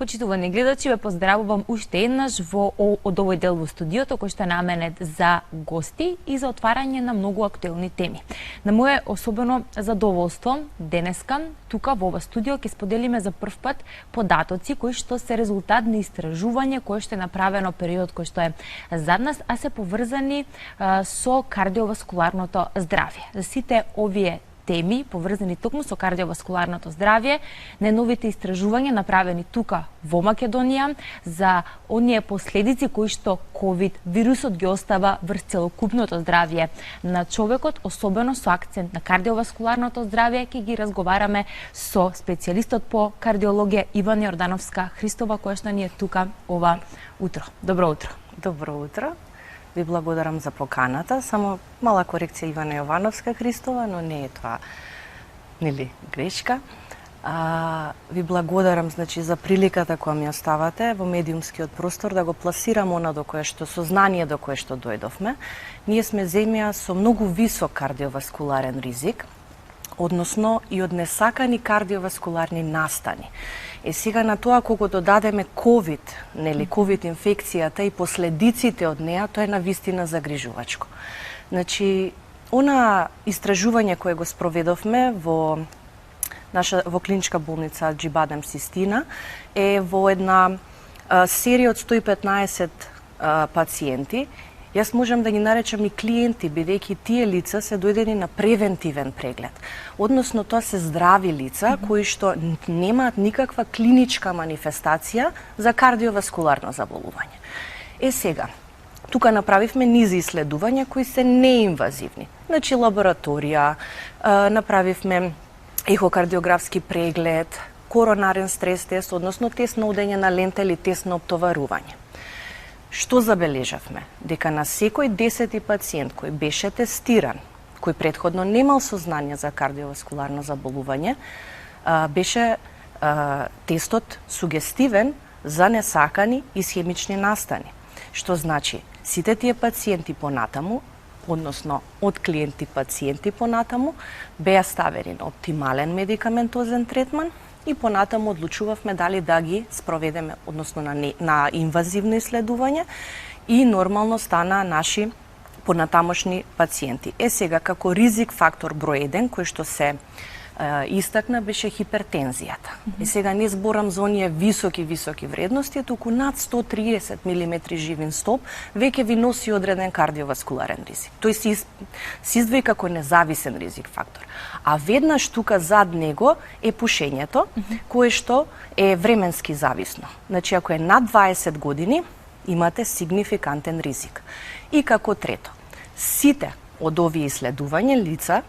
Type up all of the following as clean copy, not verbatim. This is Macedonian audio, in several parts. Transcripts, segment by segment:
Почитувани гледачи, ве поздравувам уште еднаш од овој дел во студиото кој што е наменет за гости и за отварање на многу актуелни теми. На мое особено задоволство денеска тука во ова студио ќе споделиме за прв пат податоци кои што се резултат на истражување кое што е направено период кој што е зад нас, а се поврзани со кардиоваскуларното здравје. За сите овие теми поврзани токму со кардиоваскуларното здравје, најновите истражувања направени тука во Македонија за оние последици кои што ковид вирусот ги остава врз целокупното здравје на човекот, особено со акцент на кардиоваскуларното здравје, ќе ги разговараме со специјалистот по кардиологија Ивана Јордановска Христова, која што ни е тука ова утро. Добро утро. Добро утро. Ви благодарам за поканата. Само мала корекција, Ивана Јовановска Христова, но не е тоа нели грешка. Ви благодарам за приликата која ми оставате во медиумскиот простор да го пласирам она до кое што сознание до кое што дојдовме. Ние сме земја со многу висок кардиоваскуларен ризик, односно и од несакани кардиоваскуларни настани. Сега на тоа кога додадеме ковид, нели ковид инфекцијата и последиците од неа, тоа е навистина загрижувачко. Значи, она истражување кое го спроведовме во клиничка болница Аџибадем Систина е во една серија од 115 пациенти. Јас можам да ги наречам и клиенти, бидејќи тие лица се дојдени на превентивен преглед. Односно, тоа се здрави лица кои што немаат никаква клиничка манифестација за кардиоваскуларно заболување. Сега, тука направивме низ исследувања кои се неинвазивни. Значи, лабораторија, направивме ехокардиографски преглед, коронарен стрес тест, односно тест на одење на лента или тест на оптоварување. Што забележавме? Дека на секој 10 пациент кој беше тестиран, кој претходно немал сознание за кардиоваскуларно заболување, беше тестот сугестивен за несакани исхемични настани. Што значи, сите тие пациенти понатаму, односно од клиенти пациенти понатаму, беа ставени на оптимален медикаментозен третман и понатаму одлучувавме дали да ги спроведеме, односно на инвазивно исследување и нормално стана наши понатамошни пациенти. Сега, како ризик фактор број 1, кој што се истакна, беше хипертензијата. Сега не зборам за оние високи вредности, туку над 130 мм живин стоп веќе ви носи одреден кардиоваскуларен ризик. Тој се издвои како независен ризик фактор. А веднаш тука зад него е пушењето, кое што е временски зависно. Значи, ако е над 20 години, имате сигнификантен ризик. И како трето, сите од овие исследувања лица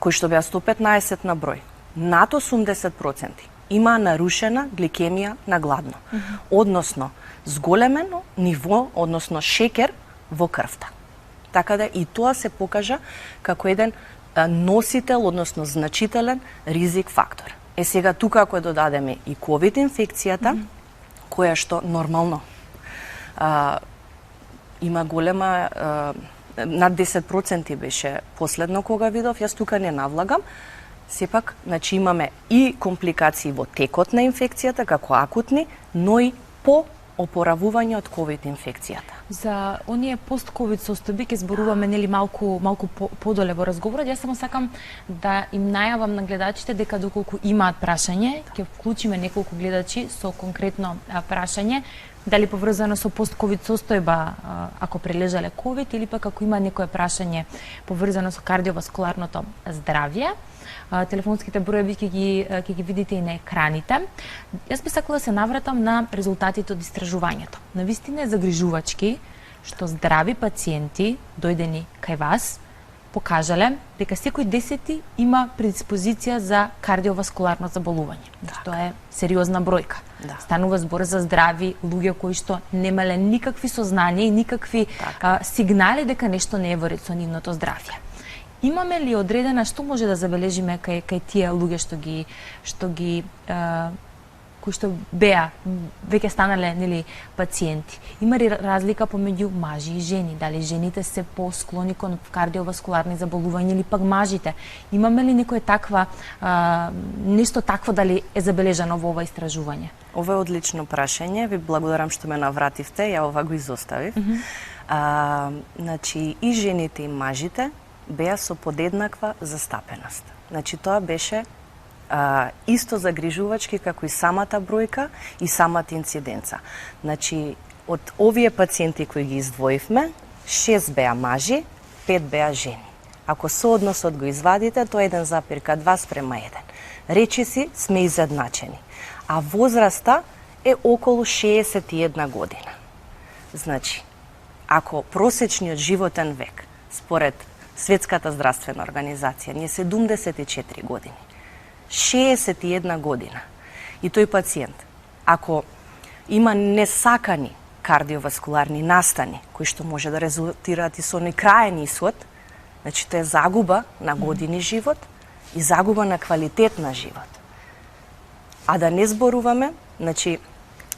кои што беа 115 на број, над 80% има нарушена гликемија на гладно, односно зголемено ниво, односно шекер во крвта. Така да и тоа се покажа како еден носител, односно значителен ризик фактор. Сега тука ако додадеме и ковид инфекцијата, која што нормално има голема над 10% беше последно кога видов, јас тука не навлагам. Сепак, значи имаме и компликации во текот на инфекцијата како акутни, но и по опоравување од ковид инфекцијата. За оние пост-ковид состојби ќе зборуваме нели малку подоле во разговорот. Јас само сакам да им најавам на гледачите дека доколку имаат прашање, ќе вклучиме неколку гледачи со конкретно прашање, дали поврзано со пост-ковид состојба ако прележале ковид или пак ако има некое прашање поврзано со кардиоваскуларното здравје. Телефонските броеви ќе ги видите и на екраните. Јас би сакала да се навратам на резултатите од истражувањето. Навистина е загрижувачки што здрави пациенти дојдени кај вас покажале дека секој 10 има предиспозиција за кардиоваскуларно заболување. Што е сериозна бројка. Станува збор за здрави луѓе кои што немале никакви сознание и никакви сигнали дека нешто не е во ред со нивното здравје. Имаме ли одредена што може да забележиме кај тие луѓе што ги кои што беа веќе станале нели пациенти. Има ли разлика помеѓу мажи и жени? Дали жените се посклони кон кардиоваскуларни заболувања или пак мажите? Имаме ли некоја таква нешто такво дали е забележано во ова истражување? Ова е одлично прашање. Ви благодарам што ме навративте. Ја ова го изоставив. Значи, и жените и мажите беа со подеднаква застапеност. Значи, тоа беше исто загрижувачки како и самата бројка и самата инциденца. Значи, од овие пациенти кои ги издвоивме, 6 беа мажи, 5 беа жени. Ако соодносот го извадите, тоа е 1,2 спрема 1. Речиси сме изедначени. А возраста е околу 61 година. Значи, ако просечниот животен век, според Светската здравствена организација, не е 74 години, 61 година, и тој пациент, ако има несакани кардиоваскуларни настани, кои што може да резултираат и со некрајен исход, значи тоа е загуба на години живот и загуба на квалитет на живот. А да не зборуваме, значи,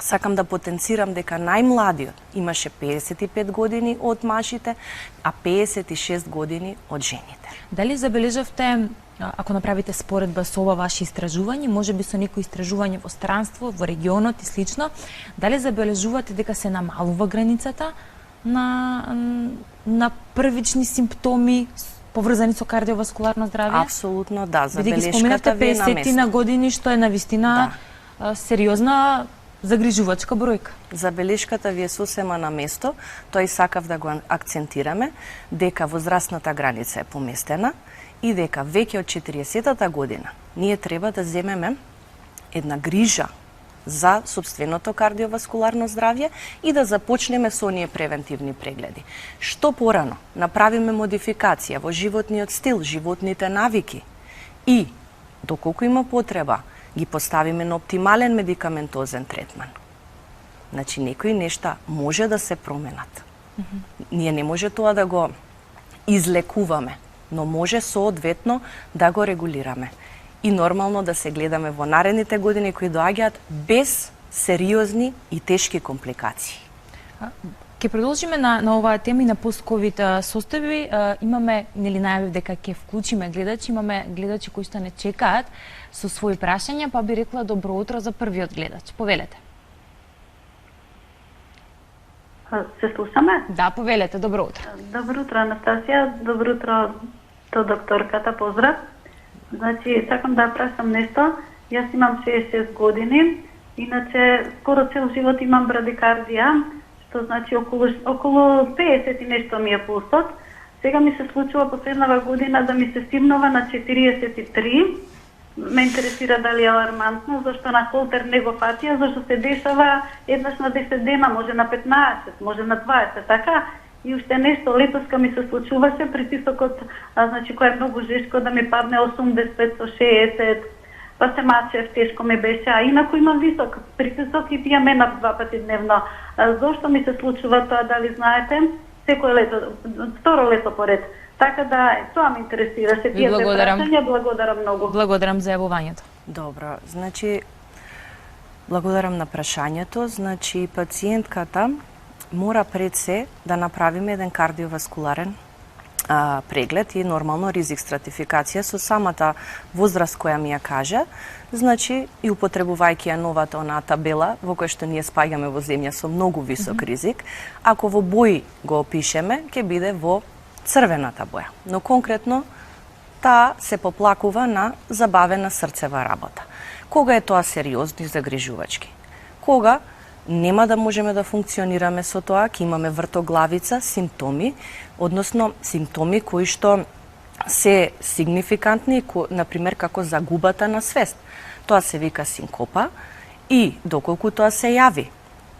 сакам да потенцирам дека најмладиот имаше 55 години од мажите, а 56 години од жените. Дали забележавте, ако направите споредба со ова ваше истражување, можеби со некои истражување во странство, во регионот и слично, дали забележувате дека се намалува границата на првични симптоми поврзани со кардиоваскуларно здравје? Апсолутно да, забелешката ви е на место. 50 на години, што е навистина сериозна загрижувачка бројка. Забелешката ви е сосема на место, тоа и сакав да го акцентираме, дека возрастната граница е поместена и дека веќе од 40-та година ние треба да земеме една грижа за собственото кардиоваскуларно здравје и да започнеме со оние превентивни прегледи. Што порано направиме модификација во животниот стил, животните навики и, доколку има потреба, ги поставиме на оптимален медикаментозен третман. Значи, некои нешта може да се променат. Ние не може тоа да го излекуваме, но може соодветно да го регулираме. И нормално да се гледаме во наредните години кои доаѓаат без сериозни и тешки компликации. Ке продолжиме на оваа тема и на пост-ковид состојби. Имаме, нели најавив дека ќе вклучиме гледачи, имаме гледачи кои што не чекаат со своји прашања, па би рекла добро утро за првиот гледач. Повелете. Се слушаме? Да, повелете, добро утро. Добро утро, Анастасија, добро утро до докторката, поздрав. Значи, сакам да прашам нешто. Јас имам 66 години, иначе скоро цел живот имам брадикардија, што значи околу 50 и нешто ми е пулсот. Сега ми се случува последнава година да ми се стимнува на 43. Ме интересира дали е алармантно, зашто на холтер не го фатија, зашто се дешава еднаш на 10 дена, може на 15, може на 20, така? И уште нешто, летоска ми се случуваше притисокот, значи кој е многу жешко да ми падне 85 со 60, па се мачев, тешко ме беше, а инаку имам висок притисок и пијам енав 2 пати дневно. Зошто ми се случува тоа, дали знаете? Секој лето, второ лето поред. Така да, тоа ме интересираше. Ви благодарам. Благодарам многу. Благодарам за јавувањето. Добро, значи, благодарам на прашањето. Значи, пациентката мора пред се да направиме еден кардиоваскуларен преглед и нормално ризик стратификација со самата возраст која ми ја каже, значи и употребувајќи ја новата онаа табела во која што ние спаѓаме во земја со многу висок ризик, ако во бои го опишеме, ќе биде во црвената боја. Но конкретно таа се поплакува на забавена срцева работа. Кога е тоа сериозно и загрижувачки? Кога нема да можеме да функционираме со тоа, ќе имаме вртоглавица, симптоми, односно симптоми кои што се сигнификантни, например како загубата на свест. Тоа се вика синкопа и доколку тоа се јави,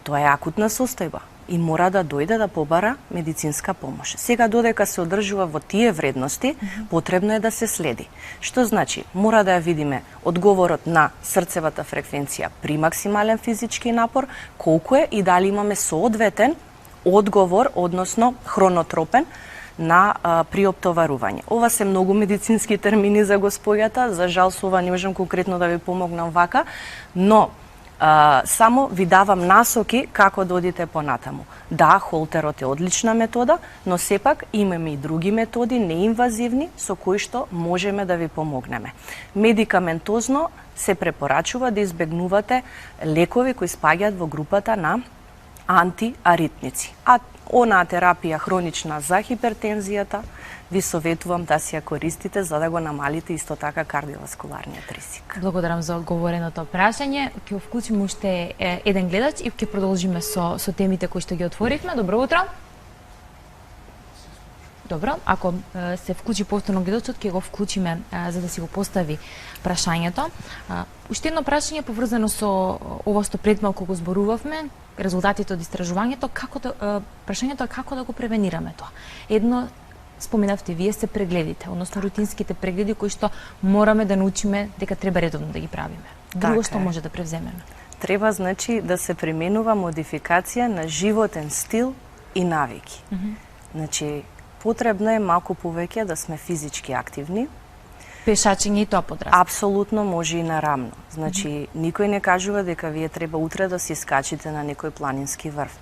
тоа е акутна состојба и мора да дојде да побара медицинска помош. Сега додека се одржува во тие вредности, потребно е да се следи. Што значи? Мора да ја видиме одговорот на срцевата фреквенција при максимален физички напор, колку е и дали имаме соодветен одговор, односно хронотропен, на приоптоварување. Ова се многу медицински термини за господјата, за жал со ова не можам конкретно да ви помогнам вака, но Само ви давам насоки како да одите понатаму. Да, холтерот е одлична метода, но сепак имаме и други методи, неинвазивни, со кои што можеме да ви помогнеме. Медикаментозно се препорачува да избегнувате лекови кои спаѓаат во групата на антиаритмици. А онаа терапија хронична за хипертензијата ви советувам да си ја користите за да го намалите исто така кардиоваскуларниот ризик. Благодарам за одговореното прашање. Ќе вклучиме уште еден гледач и ќе продолжиме со темите кои што ги отворивме. Добро утро. Добро, ако се вклучи повторно гледачот, ќе го вклучиме за да си го постави прашањето. Уште едно прашање поврзано со ова што пред малку го зборувавме, резултатите од истражувањето, прашањето е како да го превенираме тоа. Едно споменавте вие се прегледите, односно рутинските прегледи кои што мораме да научиме дека треба редовно да ги правиме. Друго што може да превземеме? Треба значи да се применува модификација на животен стил и навики. Значи потребно е малку повеќе да сме физички активни. Пешачење и тоа подразбира. Апсолутно може и нарамно. Значи никој не кажува дека вие треба утре да си скачите на некој планински врв.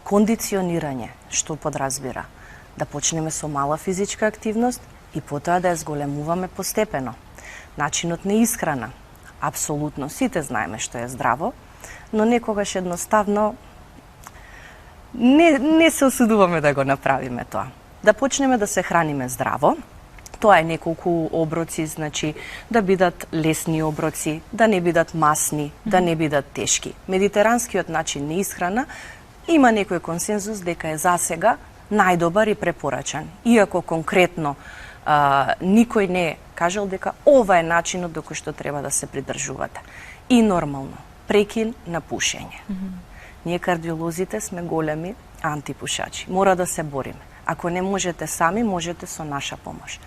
Кондиционирање, што подразбира? Да почнеме со мала физичка активност и потоа да ја зголемуваме постепено. Начинот на исхрана. Апсолутно сите знаеме што е здраво, но некогаш едноставно не се осудуваме да го направиме тоа. Да почнеме да се храниме здраво. Тоа е неколку оброци, значи да бидат лесни оброци, да не бидат масни, да не бидат тешки. Медитеранскиот начин на исхрана има некој консензус дека е засега најдобар и препорачан. Иако конкретно никој не е кажал дека ова е начинот до кој што треба да се придржувате. И нормално, прекин на пушење. Ние кардиолозите сме големи антипушачи. Мора да се бориме. Ако не можете сами, можете со наша помош.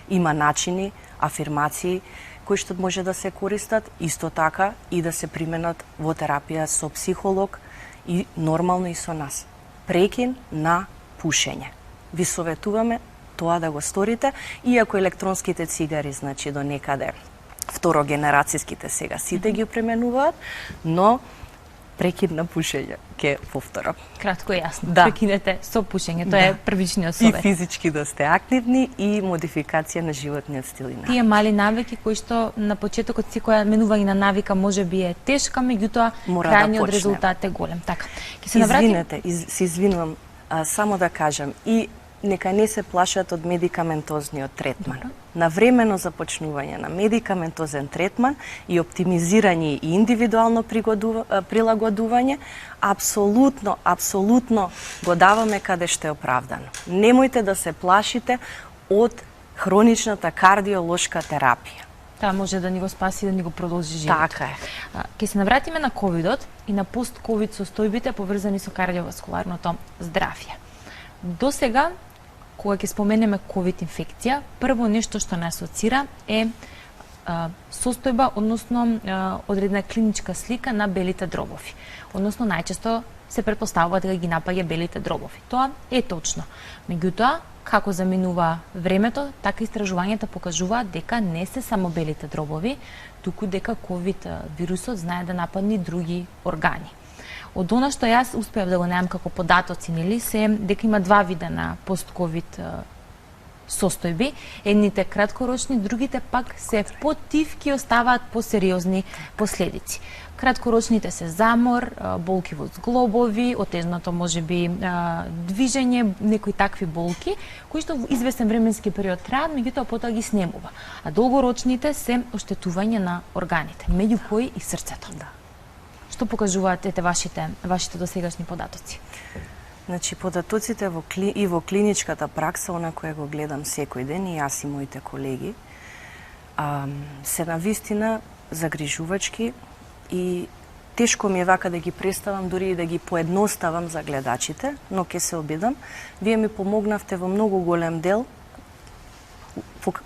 Има начини, афирмации кои што може да се користат, исто така и да се применат во терапија со психолог и нормално и со нас. Прекин на пушење. Ви советуваме тоа да го сторите, иако електронските цигари, значи до некаде второгенерацијските сега сите ги применуваат, но прекин на пушење, ќе повторам. Кратко и јасно. Да. Прекинете со пушење, тоа е првичниот совет. И физички да сте активни и модификација на животниот стил и навики. Тие мали навики кои што на почетокот секоја менување на навика може би е тешка, меѓутоа крајниот резултат е голем. Така. Ќе се навратиме. Извинете, се извинувам, само да кажам и нека не се плашат од медикаментозниот третман. Навремено започнување на медикаментозен третман и оптимизирање и индивидуално прилагодување апсолутно го даваме каде што е оправдано. Немојте да се плашите од хроничната кардиолошка терапија. Таа може да ни го спаси и да ни го продолжи животот. Така е. Ќе се навратиме на ковидот и на пост-ковид состојбите поврзани со кардиоваскуларното здравје. До сега, кога ќе споменеме ковид инфекција, прво нешто што не асоцира е состојба, односно одредена клиничка слика на белите дробови. Односно најчесто се претпоставува дека ги напаѓа белите дробови. Тоа е точно. Меѓутоа, како заминува времето, така истражувањата покажуваат дека не се само белите дробови, туку дека ковид вирусот знае да нападне други органи. Од она што јас успеав да го најам како податоци, нели, се дека има два вида на пост-ковид состојби. Едните краткорочни, другите пак се потивки и оставаат посериозни последици. Краткорочните се замор, болки во зглобови, отежнато можеби движење, некои такви болки, кои што во известен временски период траат, меѓутоа потоа ги снемува. А долгорочните се оштетување на органите, меѓу кои и срцето. Да. Што покажуваат вашите досегашни податоци? Значи, податоците и во клиничката пракса, она која го гледам секој ден, и јас и моите колеги, се навистина загрижувачки и тешко ми е вака да ги представам, дури и да ги поедноставам за гледачите, но ќе се обидам. Вие ми помогнавте во многу голем дел,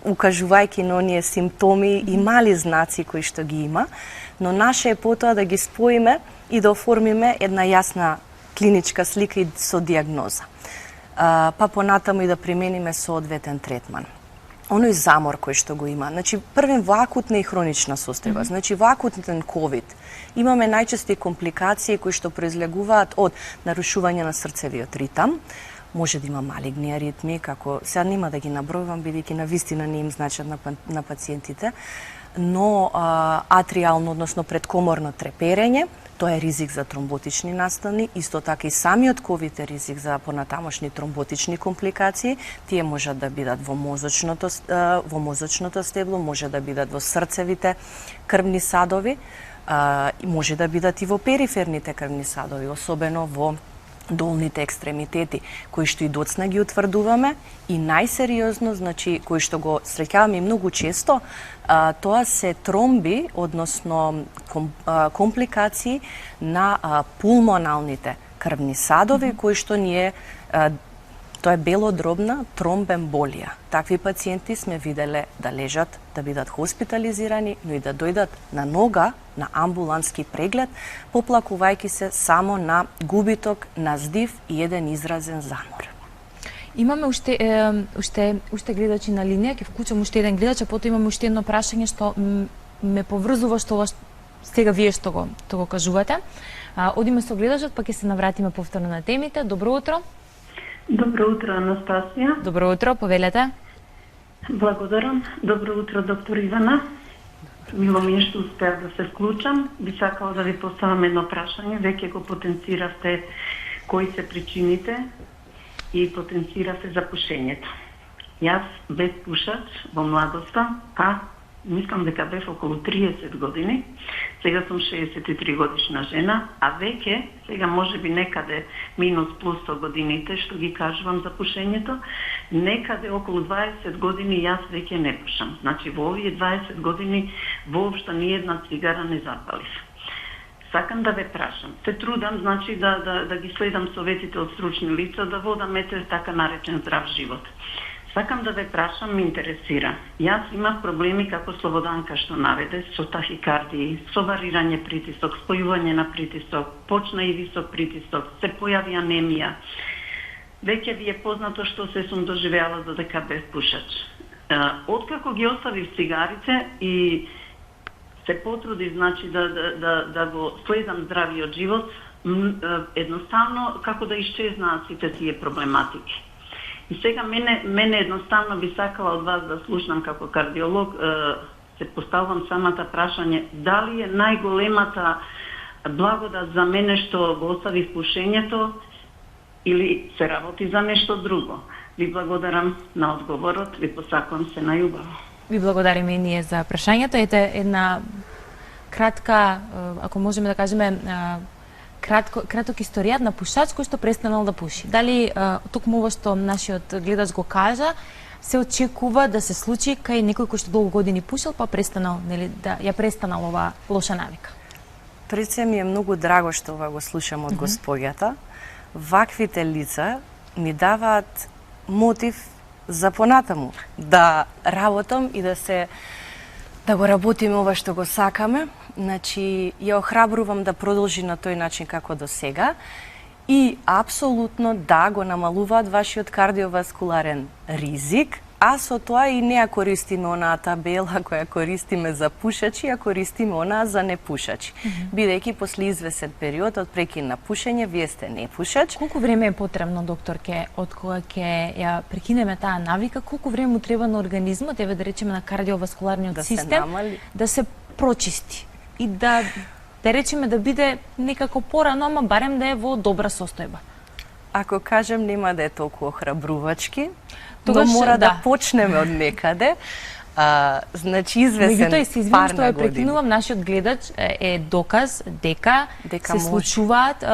укажувајќи на оние симптоми и мали знаци кои што ги има, но наше е потоа да ги споиме и да оформиме една јасна клиничка слика и со диагноза. Па понатаму и да примениме соодветен третман. оној замор кој што го има. Значи, првен во акутна и хронична состојба. Значи, во акутен ковид имаме најчести компликации кои што произлегуваат од нарушување на срцевиот ритам, може да има малигни аритми, како сега нема да ги набројувам, бидејќи навистина не им значат на пациентите, но атријално, односно предкоморно треперење, тоа е ризик за тромботични настани, исто така и самиот ковид е ризик за понатамошни тромботични компликации. Тие можат да бидат во мозочното стебло, може да бидат во срцевите крвни садови, може да бидат и во периферните крвни садови, особено во долните екстремитети, кои што и доцна ги утврдуваме, и најсериозно, значи, кои што го среќаваме многу често, тоа се тромби, односно компликации на пулмоналните крвни садови, кои што ние тоа е белодробна тромбемболија. Такви пациенти сме виделе да лежат, да бидат хоспитализирани, но и да дојдат на нога на амбулански преглед, поплакувајќи се само на губиток на здив и еден изразен замор. Имаме уште гледачи на линија, ќе вклучам уште еден гледач, а потоа имаме уште едно прашање што ме поврзува што сега вие што го кажувате. Одиме со гледачот, па ќе се навратиме повторно на темите. Добро утро. Добро утро, Анастасија. Добро утро, повелете. Благодарам. Добро утро, доктор Ивана. Мило ми е што успеав да се вклучам. Би сакала да ви поставам едно прашање. Веќе го потенциравте кои се причините и потенциравте за пушењето. Јас бев пушач во младоста, мислам дека бев околу 30 години. Сега сум 63 годишна жена, а веќе, сега може би некаде минус плюс со годините, што ги кажувам за пушењето, некаде околу 20 години јас веќе не пушам. Значи, во овие 20 години воопшто ни една цигара не запалив. Сакам да ве прашам. Се трудам, значи, да ги следам советите од стручни лица, да водам така наречен здрав живот. Сакам да ве прашам, ме интересира. Јас имав проблеми како Слободанка што наведе, со тахикардии, со варирање притисок, спојување на притисок, почна и висок притисок, се појави анемија. Веќе ви е познато што се сум доживеала додека бев пушач. Откако ги оставив цигарите и се потрудив, значи, да го следам здравиот живот, едноставно како да исчезнаат сите тие проблематики. И сега мене едноставно би сакала од вас да слушнам како кардиолог, се поставам самата прашање, дали е најголемата благодат за мене што го оставив пушењето или се работи за нешто друго? Ви благодарам на одговорот, ви посакувам се најубаво. Ви благодариме и ние за прашањето. Ете една кратка, ако можеме да кажеме, краток историјат на пушач кој што престанал да пуши. Дали токму ова што нашиот гледач го кажа, се очекува да се случи кај некој кој што долго години пушил, па престанал, нели, да ја престанал оваа лоша навика? Пред се ми е многу драго што ова го слушам од госпоѓата. Ваквите лица ми даваат мотив за понатаму да работам и да го работиме ова што го сакаме. Значи, ја охрабрувам да продолжи на тој начин како до сега и апсолутно да го намалуваат вашиот кардиоваскуларен ризик, а со тоа и не ја користиме онаа табела која користиме за пушачи, а користиме онаа за непушачи. Бидејќи после извесен период од прекин на пушење, вие сте непушач. Колку време е потребно, докторке, од кога ќе ја прекинеме таа навика, колку време му треба на организмот, еве да речеме на кардиоваскуларниот систем, да се прочисти и да речеме да биде некако порано, ама барем да е во добра состојба? Ако кажем, нема да е толку охрабрувачки, но мора да почнеме од некаде. Значи, извесен меѓутоа, се извинувам што ја прекинувам, нашиот гледач е доказ дека се случуваат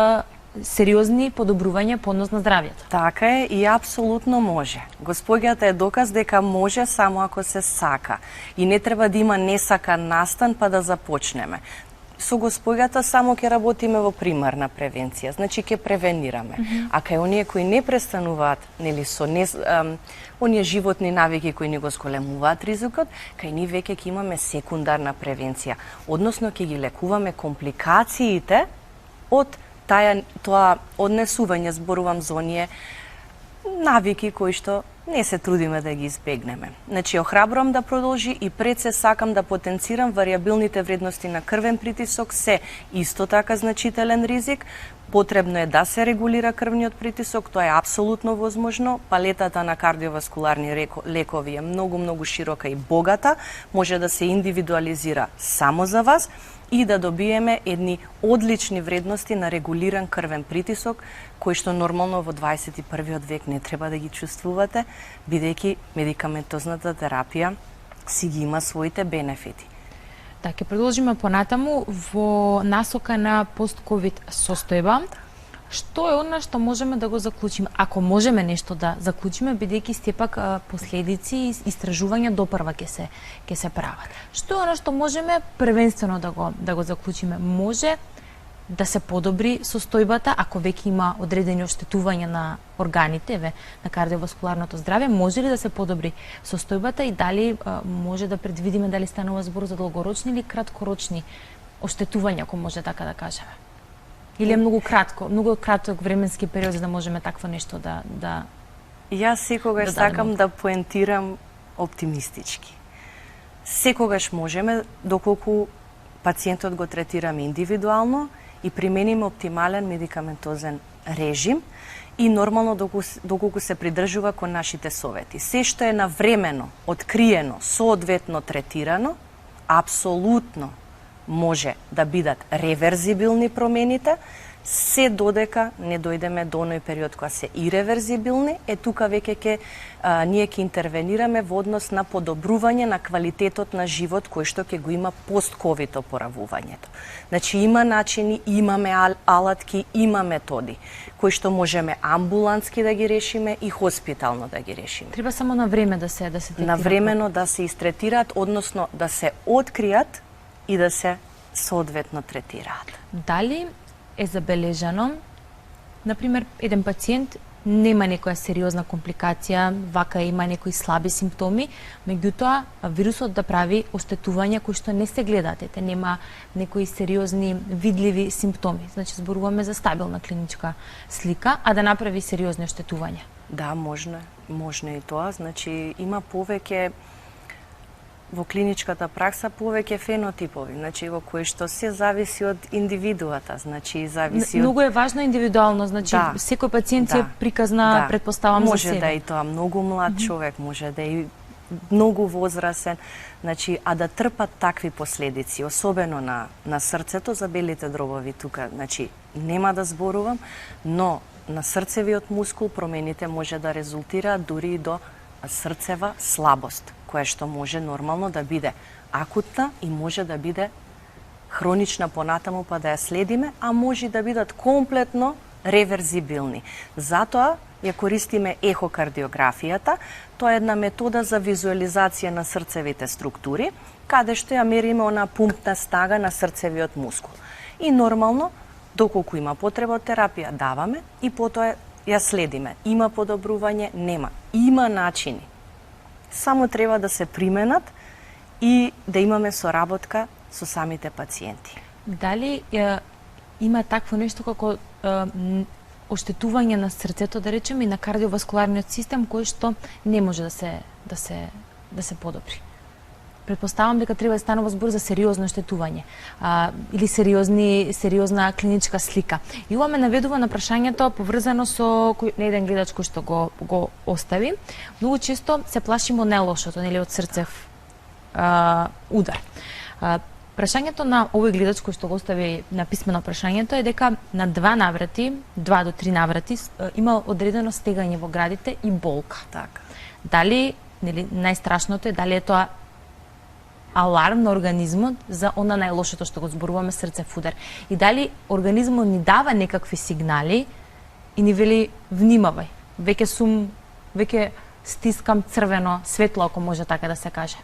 сериозни подобрувања по однос на здравјето. Така е и апсолутно може. Госпоѓата е доказ дека може само ако се сака. И не треба да има несакан настан па да започнеме. Со госпоѓата само ќе работиме во примарна превенција, значи ќе превенираме. А кај оние кои не престануваат, нели, со оние животни навики кои ни го зголемуваат ризикот, кај ние веќе ќе имаме секундарна превенција, односно ќе ги лекуваме компликациите од тоа однесување, зборувам за оние навики кои што не се трудиме да ги избегнеме. Значи, охрабрувам да продолжи и пред се сакам да потенцирам вариабилните вредности на крвен притисок се исто така значителен ризик. Потребно е да се регулира крвниот притисок, тоа е апсолутно возможно. Палетата на кардиоваскуларни лекови е многу широка и богата, може да се индивидуализира само за вас и да добиеме едни одлични вредности на регулиран крвен притисок, кои што нормално во 21. век не треба да ги чувствувате, бидејќи медикаментозната терапија си ги има своите бенефити. Да, ќе продолжиме понатаму во насока на пост-ковид состојба. Што е она што можеме да го заклучиме? Ако можеме нешто да заклучиме, бидејќи сепак последици и истражувања допрва ќе се прават. Што е она што можеме првенствено да го заклучиме? Може да се подобри состојбата ако веќе има одредени оштетувања на органите, на кардиоваскуларното здравје, може ли да се подобри состојбата и дали може да предвидиме дали станува збор за долгорочни или краткорочни оштетувања, ако може така да кажеме? Или е многу краток временски период за да можеме такво нешто да Јас секогаш сакам да поентирам оптимистички. Секогаш можеме, доколку пациентот го третираме индивидуално и примениме оптимален медикаментозен режим и нормално доколку се придржува кон нашите совети. Се што е навремено, откриено, соодветно третирано, апсолутно може да бидат реверзибилни промените, се додека не дојдеме до оној период кога се иреверзибилни, тука веќе ние ќе интервенираме во однос на подобрување на квалитетот на живот кој што ќе го има пост-ковид опоравувањето. Значи има начини, имаме алатки, има методи кои што можеме амбулантски да ги решиме и хоспитално да ги решиме. Треба само на време да се третира. Навремено да се истретираат, односно да се откријат и да се соодветно третираат. Дали е забележано, например, еден пациент нема некоја сериозна компликација, вака има некои слаби симптоми, меѓутоа вирусот да прави оштетувања кои што не се гледаат, нема некои сериозни видливи симптоми. Значи зборуваме за стабилна клиничка слика, а да направи сериозни оштетувања. Да, можно и тоа. Значи има повеќе во клиничката пракса повеќе фенотипови, значи во кои што се зависи од индивидуата, значи зависи од... Многу е важно индивидуално, значи секој пациент е приказна, предпоставам за себе. Може да е тоа многу млад човек, може да е многу возрасен, значи, а да трпат такви последици, особено на срцето, за белите дробови тука, значи, нема да зборувам, но на срцевиот мускул промените може да резултираат дури и до срцева слабост, која што може нормално да биде акутна и може да биде хронична понатаму па да ја следиме, а може да бидат комплетно реверзибилни. Затоа ја користиме ехокардиографијата, тоа е една метода за визуализација на срцевите структури, каде што ја мериме она пумпна стага на срцевиот мускул. И нормално, доколку има потреба од терапија, даваме и потоа ја следиме. Има подобрување, нема. Има начини. Само треба да се применат и да имаме соработка со самите пациенти. Дали има такво нешто како оштетување на срцето, да речеме, и на кардиоваскуларниот систем, кој што не може да се подобри? Предпоставам дека треба да станува збор за сериозно оштетување или сериозна клиничка слика. И ова ме наведува на прашањето поврзано со еден гледач кој што го остави. Многу често се плашимо најлошото, нели, од срцев удар. Прашањето на овој гледач кој што го остави на писмено прашањето е дека на 2 до 3 наврати имал одредено стегање во градите и болка. Така. Дали, нели, најстрашното е дали е тоа аларм на организмот за она најлошото што го зборуваме, срцев удар. И дали организмот ни дава некакви сигнали и ни вели внимавај, веќе стискам црвено светло, ако може така да се каже.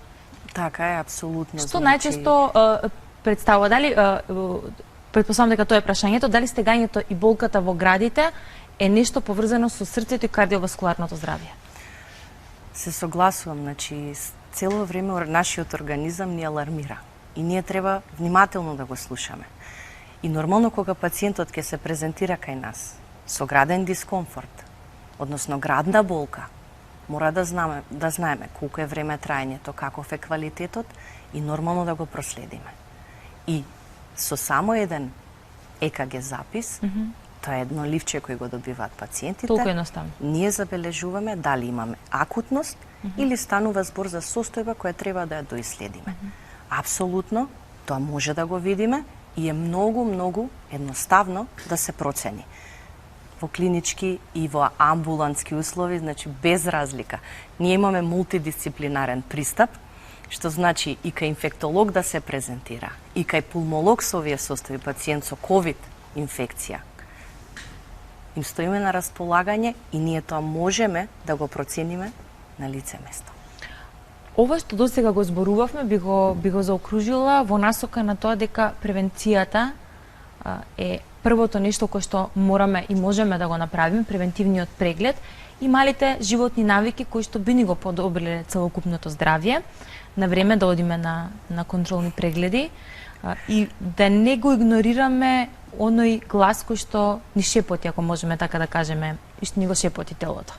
Така е, апсолутно. Што најчесто представува, дали претпоставам дека тоа е прашањето, дали стегањето и болката во градите е нешто поврзано со срцето и кардиоваскуларното здравје? Се согласувам, значи цело време нашиот организам ни алармира и ние треба внимателно да го слушаме. И нормално кога пациентот ќе се презентира кај нас со граден дискомфорт, односно градна болка, Мора да знаеме колку е време траењето, каков е квалитетот и нормално да го проследиме. И со само еден ЕКГ запис, тоа е едно ливче кој го добиваат пациентите. Толку едноставно. Ние забележуваме дали имаме акутност или станува збор за состојба која треба да ја доиследиме. Апсолутно, тоа може да го видиме и е многу едноставно да се процени. Во клинички и во амбулантски услови, значи без разлика. Ние имаме мултидисциплинарен пристап, што значи и кај инфектолог да се презентира, и кај пулмолог со овие состојби, пациент со ковид инфекција. Им стоиме на располагање и ние тоа можеме да го процениме на лице место. Ова што досега го зборувавме би го заокружила во насока на тоа дека превенцијата е првото нешто кое што мораме и можеме да го направиме, превентивниот преглед и малите животни навики кои што би ни го подобриле целокупното здравје, на време да одиме на контролни прегледи и да не го игнорираме оној глас кој што ни шепоти, ако можеме така да кажеме, и што ни го шепоти телото.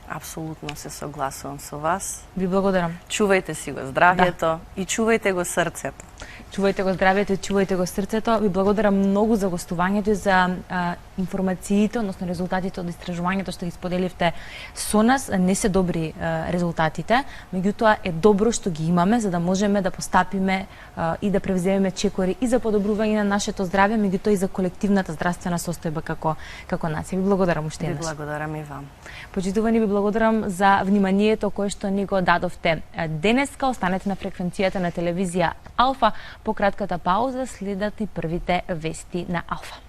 Апсолутно се согласувам со вас. Ви благодарам. Чувајте си го здравјето и чувајте го срцето. Чувајте го здравјето и чувајте го срцето. Ви благодарам многу за гостувањето и за информациите, односно резултатите од истражувањето што ги споделивте со нас. Не се добри резултатите, меѓутоа е добро што ги имаме за да можеме да постапиме и да превземеме чекори и за подобрување на нашето здравје, меѓутоа и за колективната здравствена состојба како нација. Ви благодарам уште еднаш. Ви благодарам и вам. Почитувани, ви благодарам за вниманието кое што ни го дадовте денеска. Останете на фреквенцијата на телевизија Алфа. По кратката пауза следат и првите вести на Алфа.